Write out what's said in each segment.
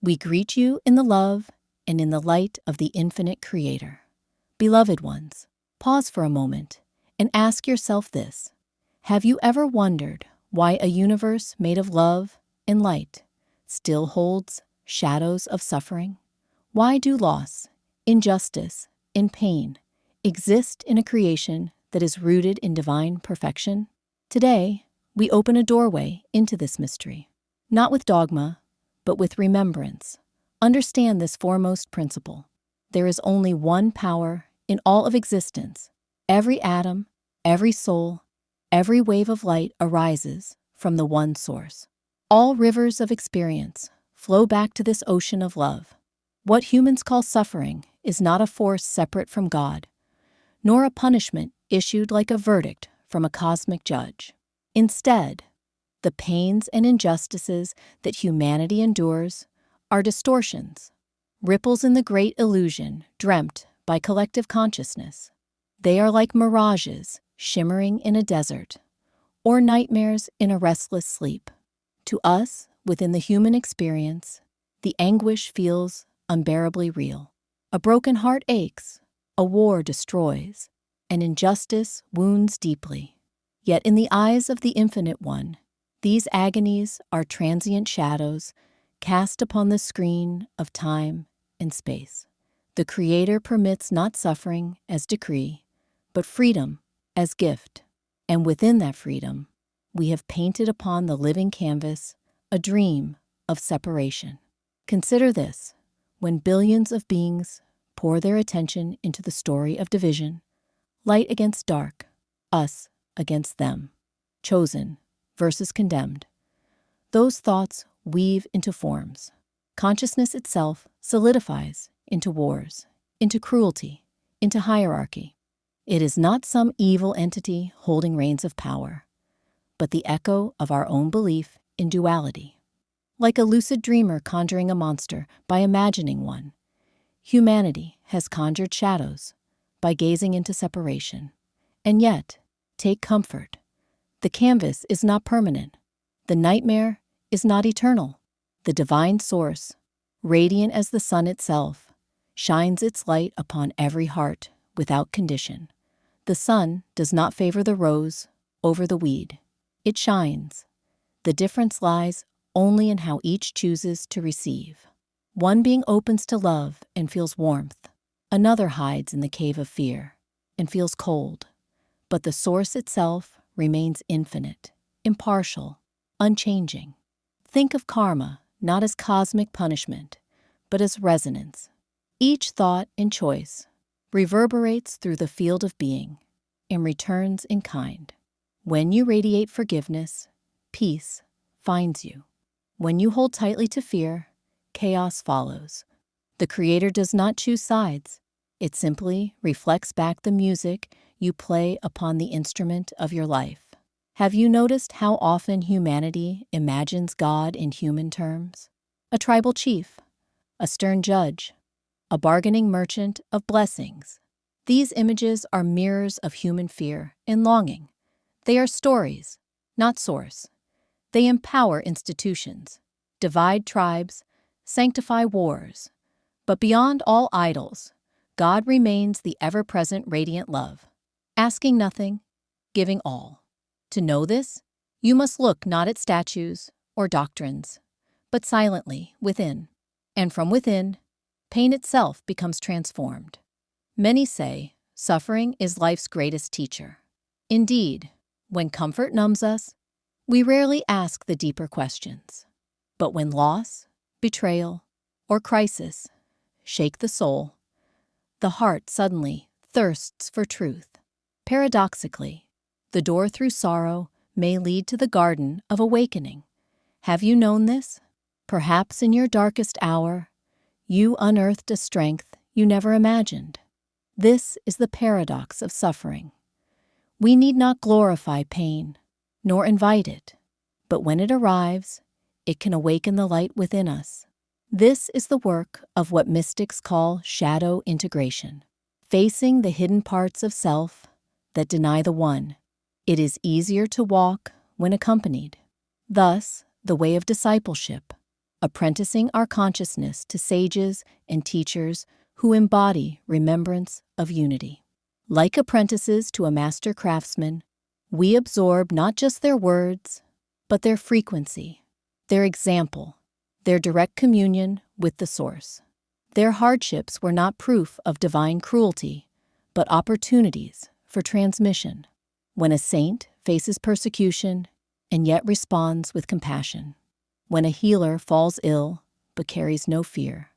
We greet you in the love and in the light of the infinite Creator. Beloved ones, pause for a moment and ask yourself this. Have you ever wondered why a universe made of love and light still holds shadows of suffering? Why do loss, injustice, and pain exist in a creation that is rooted in divine perfection? Today, we open a doorway into this mystery, not with dogma, but with remembrance. Understand this foremost principle. There is only one power in all of existence. Every atom, every soul, every wave of light arises from the one source. All rivers of experience flow back to this ocean of love. What humans call suffering is not a force separate from God, nor a punishment issued like a verdict from a cosmic judge. Instead, the pains and injustices that humanity endures are distortions, ripples in the great illusion dreamt by collective consciousness. They are like mirages shimmering in a desert, or nightmares in a restless sleep. To us, within the human experience, the anguish feels unbearably real. A broken heart aches, a war destroys, and injustice wounds deeply. Yet in the eyes of the Infinite One, these agonies are transient shadows cast upon the screen of time and space. The Creator permits not suffering as decree, but freedom as gift. And within that freedom, we have painted upon the living canvas a dream of separation. Consider this: when billions of beings pour their attention into the story of division, light against dark, us against them, chosen versus condemned, those thoughts weave into forms. Consciousness itself solidifies into wars, into cruelty, into hierarchy. It is not some evil entity holding reins of power, but the echo of our own belief in duality. Like a lucid dreamer conjuring a monster by imagining one, humanity has conjured shadows by gazing into separation. And yet, take comfort. The canvas is not permanent. The nightmare is not eternal. The divine source, radiant as the sun itself, shines its light upon every heart without condition. The sun does not favor the rose over the weed. It shines. The difference lies only in how each chooses to receive. One being opens to love and feels warmth. Another hides in the cave of fear and feels cold. But the source itself remains infinite, impartial, unchanging. Think of karma not as cosmic punishment, but as resonance. Each thought and choice reverberates through the field of being and returns in kind. When you radiate forgiveness, peace finds you. When you hold tightly to fear, chaos follows. The Creator does not choose sides. It simply reflects back the music you play upon the instrument of your life. Have you noticed how often humanity imagines God in human terms? A tribal chief, a stern judge, a bargaining merchant of blessings. These images are mirrors of human fear and longing. They are stories, not source. They empower institutions, divide tribes, sanctify wars. But beyond all idols, God remains the ever-present radiant love, asking nothing, giving all. To know this, you must look not at statues or doctrines, but silently within. And from within, pain itself becomes transformed. Many say suffering is life's greatest teacher. Indeed, when comfort numbs us, we rarely ask the deeper questions. But when loss, betrayal, or crisis shake the soul, the heart suddenly thirsts for truth. Paradoxically, the door through sorrow may lead to the garden of awakening. Have you known this? Perhaps in your darkest hour, you unearthed a strength you never imagined. This is the paradox of suffering. We need not glorify pain, nor invite it, but when it arrives, it can awaken the light within us. This is the work of what mystics call shadow integration, facing the hidden parts of self that deny the one. It is easier to walk when accompanied. Thus, the way of discipleship, apprenticing our consciousness to sages and teachers who embody remembrance of unity. Like apprentices to a master craftsman, we absorb not just their words, but their frequency, their example, their direct communion with the Source. Their hardships were not proof of divine cruelty, but opportunities for transmission. When a saint faces persecution and yet responds with compassion, when a healer falls ill but carries no fear,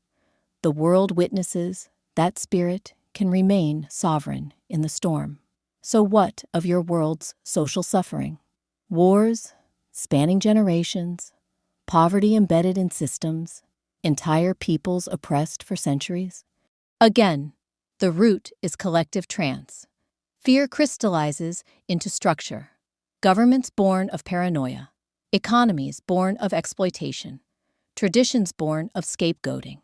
the world witnesses that spirit can remain sovereign in the storm. So what of your world's social suffering? Wars spanning generations, poverty embedded in systems, entire peoples oppressed for centuries? Again, the root is collective trance. Fear crystallizes into structure. Governments born of paranoia, economies born of exploitation, traditions born of scapegoating.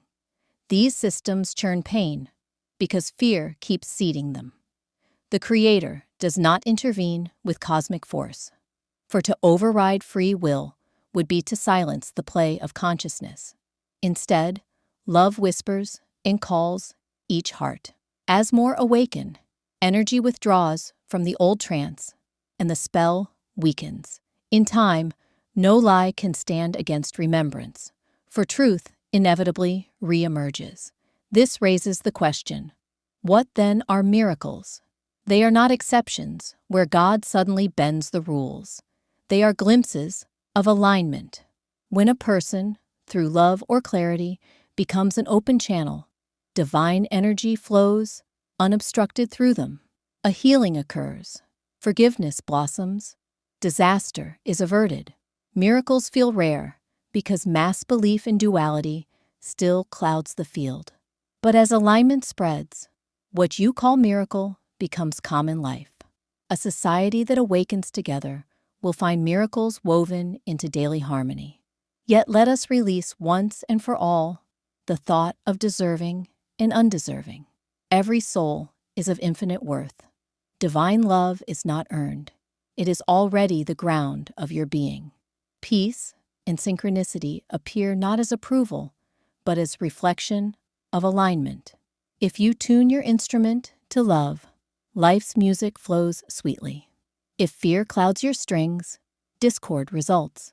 These systems churn pain because fear keeps seeding them. The Creator does not intervene with cosmic force, for to override free will would be to silence the play of consciousness. Instead, love whispers and calls each heart. As more awaken, energy withdraws from the old trance, and the spell weakens. In time, no lie can stand against remembrance, for truth inevitably re-emerges. This raises the question, what then are miracles? They are not exceptions where God suddenly bends the rules. They are glimpses of alignment. When a person, through love or clarity, becomes an open channel, divine energy flows unobstructed through them. A healing occurs, forgiveness blossoms, disaster is averted. Miracles feel rare because mass belief in duality still clouds the field. But as alignment spreads, what you call miracle becomes common life. A society that awakens together will find miracles woven into daily harmony. Yet let us release once and for all the thought of deserving and undeserving. Every soul is of infinite worth. Divine love is not earned. It is already the ground of your being. Peace and synchronicity appear not as approval, but as reflection of alignment. If you tune your instrument to love, life's music flows sweetly. If fear clouds your strings, discord results.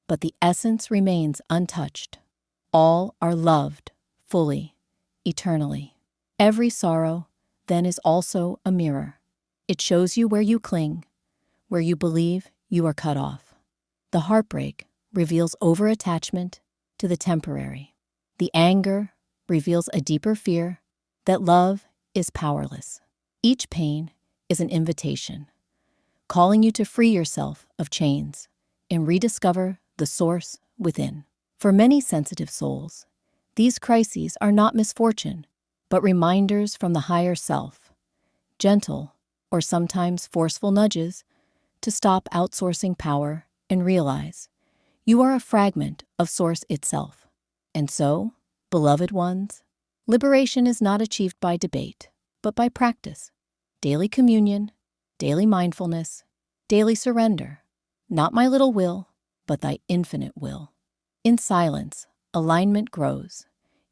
But the essence remains untouched. All are loved fully, eternally. Every sorrow, then, is also a mirror. It shows you where you cling, where you believe you are cut off. The heartbreak reveals over-attachment to the temporary. The anger reveals a deeper fear that love is powerless. Each pain is an invitation, calling you to free yourself of chains and rediscover the source within. For many sensitive souls, these crises are not misfortune, but reminders from the higher self, gentle or sometimes forceful nudges to stop outsourcing power and realize you are a fragment of Source itself. And so, beloved ones, liberation is not achieved by debate, but by practice. Daily communion, daily mindfulness, daily surrender. Not my little will, but thy infinite will. In silence, alignment grows.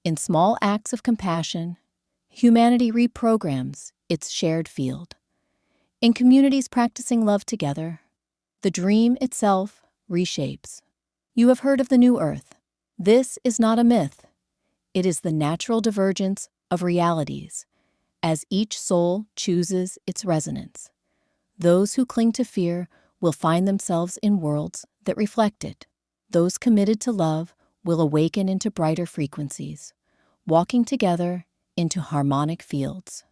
In small acts of compassion, humanity reprograms its shared field. In communities practicing love together, the dream itself reshapes. You have heard of the new earth. This is not a myth. It is the natural divergence of realities, as each soul chooses its resonance. Those who cling to fear will find themselves in worlds that reflect it. Those committed to love will awaken into brighter frequencies, walking together into harmonic fields.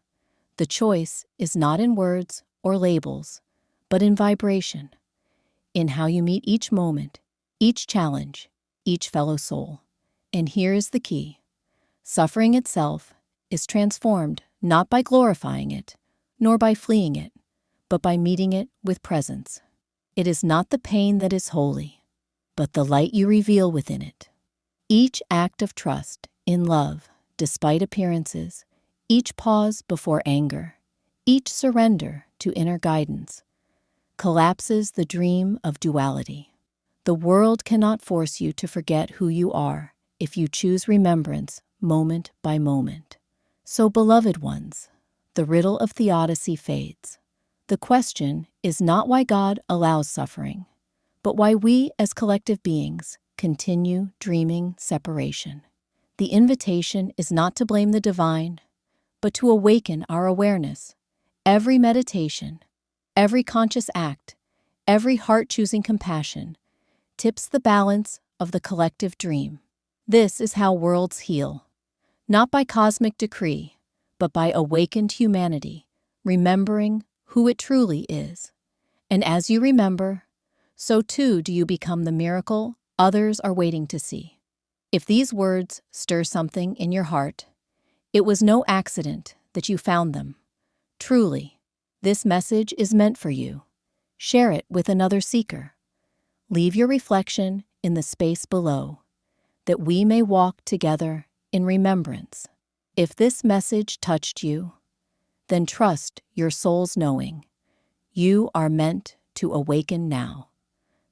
The choice is not in words or labels, but in vibration, in how you meet each moment, each challenge, each fellow soul. And here is the key. Suffering itself is transformed not by glorifying it, nor by fleeing it, but by meeting it with presence. It is not the pain that is holy, but the light you reveal within it. Each act of trust in love, despite appearances, each pause before anger, each surrender to inner guidance, collapses the dream of duality. The world cannot force you to forget who you are if you choose remembrance moment by moment. So, beloved ones, the riddle of theodicy fades. The question is not why God allows suffering, but why we as collective beings continue dreaming separation. The invitation is not to blame the divine, but to awaken our awareness. Every meditation, every conscious act, every heart choosing compassion tips the balance of the collective dream. This is how worlds heal, not by cosmic decree, but by awakened humanity, remembering who it truly is. And as you remember, so too do you become the miracle others are waiting to see. If these words stir something in your heart, it was no accident that you found them. Truly, this message is meant for you. Share it with another seeker. Leave your reflection in the space below, that we may walk together in remembrance. If this message touched you, then trust your soul's knowing. You are meant to awaken now.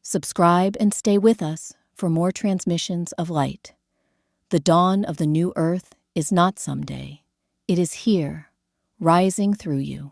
Subscribe and stay with us for more transmissions of light. The dawn of the new earth is not someday. It is here, rising through you.